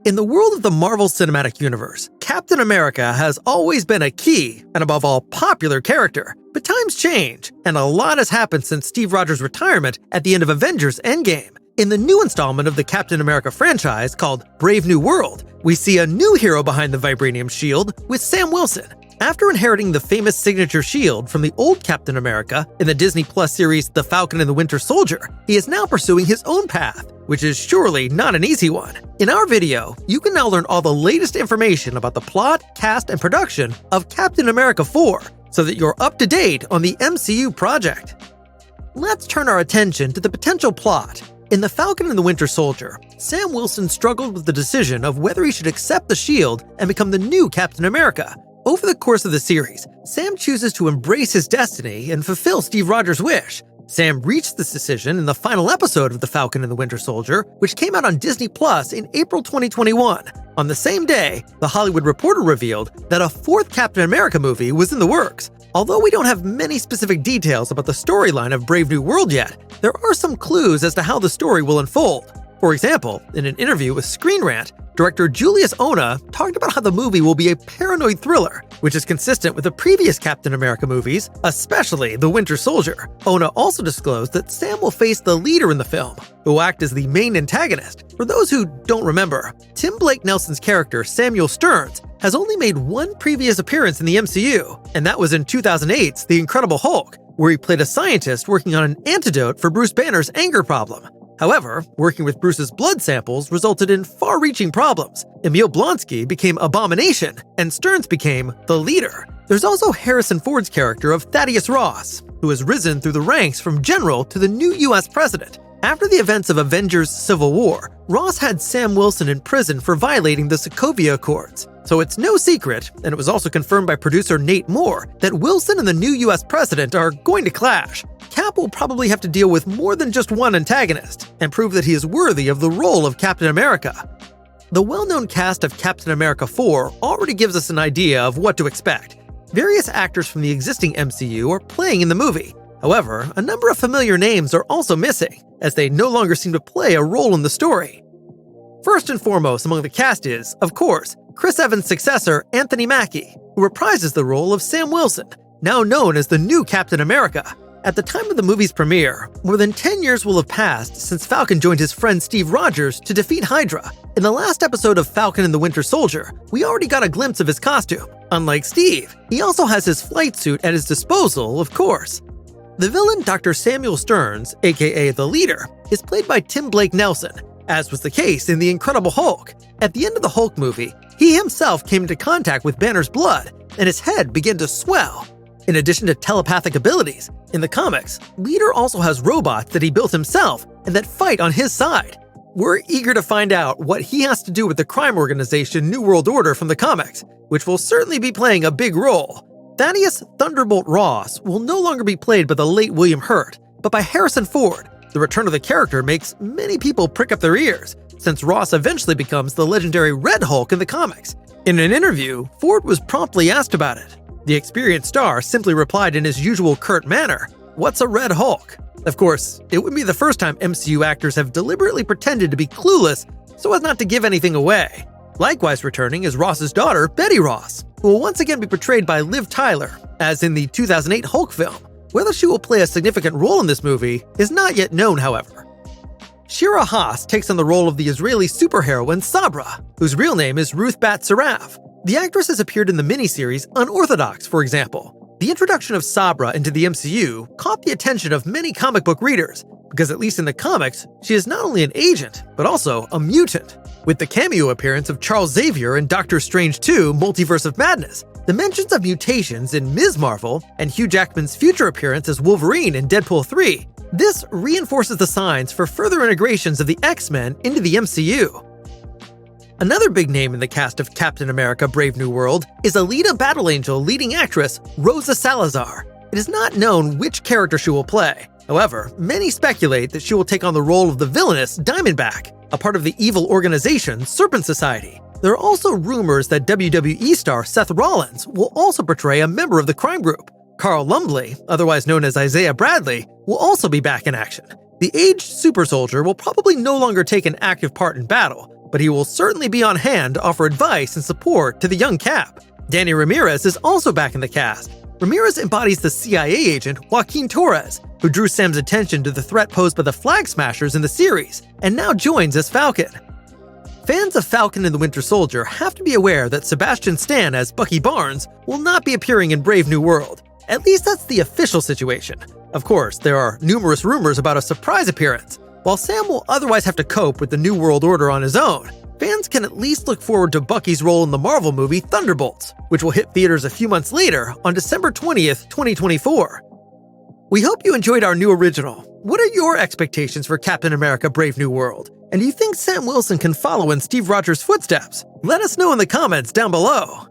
In the world of the Marvel Cinematic Universe, Captain America has always been a key, and above all, popular character. But times change, and a lot has happened since Steve Rogers' retirement at the end of Avengers Endgame. In the new installment of the Captain America franchise called Brave New World, we see a new hero behind the vibranium shield with Sam Wilson. After inheriting the famous signature shield from the old Captain America in the Disney Plus series The Falcon and the Winter Soldier, he is now pursuing his own path, which is surely not an easy one. In our video, you can now learn all the latest information about the plot, cast, and production of Captain America 4, so that you're up to date on the MCU project. Let's turn our attention to the potential plot. In The Falcon and the Winter Soldier, Sam Wilson struggled with the decision of whether he should accept the shield and become the new Captain America. Over the course of the series, Sam chooses to embrace his destiny and fulfill Steve Rogers' wish. Sam reached this decision in the final episode of The Falcon and the Winter Soldier, which came out on Disney Plus in April 2021. On the same day, The Hollywood Reporter revealed that a fourth Captain America movie was in the works. Although we don't have many specific details about the storyline of Brave New World yet, there are some clues as to how the story will unfold. For example, in an interview with Screen Rant, director Julius Ona talked about how the movie will be a paranoid thriller, which is consistent with the previous Captain America movies, especially The Winter Soldier. Ona also disclosed that Sam will face the leader in the film, who will act as the main antagonist. For those who don't remember, Tim Blake Nelson's character, Samuel Stearns, has only made one previous appearance in the MCU, and that was in 2008's The Incredible Hulk, where he played a scientist working on an antidote for Bruce Banner's anger problem. However, working with Bruce's blood samples resulted in far-reaching problems. Emil Blonsky became Abomination, and Stearns became the leader. There's also Harrison Ford's character of Thaddeus Ross, who has risen through the ranks from general to the new US president. After the events of Avengers Civil War, Ross had Sam Wilson in prison for violating the Sokovia Accords. So it's no secret, and it was also confirmed by producer Nate Moore, that Wilson and the new US president are going to clash. Cap will probably have to deal with more than just one antagonist, and prove that he is worthy of the role of Captain America. The well-known cast of Captain America 4 already gives us an idea of what to expect. Various actors from the existing MCU are playing in the movie. However, a number of familiar names are also missing, as they no longer seem to play a role in the story. First and foremost among the cast is, of course, Chris Evans' successor, Anthony Mackie, who reprises the role of Sam Wilson, now known as the new Captain America. At the time of the movie's premiere, more than 10 years will have passed since Falcon joined his friend Steve Rogers to defeat Hydra. In the last episode of Falcon and the Winter Soldier, we already got a glimpse of his costume. Unlike Steve, he also has his flight suit at his disposal, of course. The villain, Dr. Samuel Stearns, aka the Leader, is played by Tim Blake Nelson, as was the case in The Incredible Hulk. At the end of the Hulk movie, he himself came into contact with Banner's blood, and his head began to swell. In addition to telepathic abilities, in the comics, Leader also has robots that he built himself and that fight on his side. We're eager to find out what he has to do with the crime organization New World Order from the comics, which will certainly be playing a big role. Thaddeus Thunderbolt Ross will no longer be played by the late William Hurt, but by Harrison Ford. The return of the character makes many people prick up their ears, since Ross eventually becomes the legendary Red Hulk in the comics. In an interview, Ford was promptly asked about it. The experienced star simply replied in his usual curt manner, "What's a Red Hulk?" Of course, it would be the first time MCU actors have deliberately pretended to be clueless so as not to give anything away. Likewise returning is Ross's daughter, Betty Ross, who will once again be portrayed by Liv Tyler, as in the 2008 Hulk film. Whether she will play a significant role in this movie is not yet known, however. Shira Haas takes on the role of the Israeli superheroine Sabra, whose real name is Ruth Bat Saraf. The actress has appeared in the miniseries Unorthodox, for example. The introduction of Sabra into the MCU caught the attention of many comic book readers, because at least in the comics, she is not only an agent, but also a mutant. With the cameo appearance of Charles Xavier in Doctor Strange 2: Multiverse of Madness, the mentions of mutations in Ms. Marvel, and Hugh Jackman's future appearance as Wolverine in Deadpool 3, this reinforces the signs for further integrations of the X-Men into the MCU. Another big name in the cast of Captain America Brave New World is Alita Battle Angel leading actress Rosa Salazar. It is not known which character she will play. However, many speculate that she will take on the role of the villainous Diamondback, a part of the evil organization Serpent Society. There are also rumors that WWE star Seth Rollins will also portray a member of the crime group. Carl Lumbly, otherwise known as Isaiah Bradley, will also be back in action. The aged super soldier will probably no longer take an active part in battle, but he will certainly be on hand to offer advice and support to the young Cap. Danny Ramirez is also back in the cast. Ramirez embodies the CIA agent Joaquin Torres, who drew Sam's attention to the threat posed by the Flag Smashers in the series, and now joins as Falcon. Fans of Falcon and the Winter Soldier have to be aware that Sebastian Stan as Bucky Barnes will not be appearing in Brave New World. At least that's the official situation. Of course, there are numerous rumors about a surprise appearance. While Sam will otherwise have to cope with the New World Order on his own, fans can at least look forward to Bucky's role in the Marvel movie Thunderbolt, which will hit theaters a few months later on December 20th, 2024. We hope you enjoyed our new original. What are your expectations for Captain America Brave New World? And do you think Sam Wilson can follow in Steve Rogers' footsteps? Let us know in the comments down below.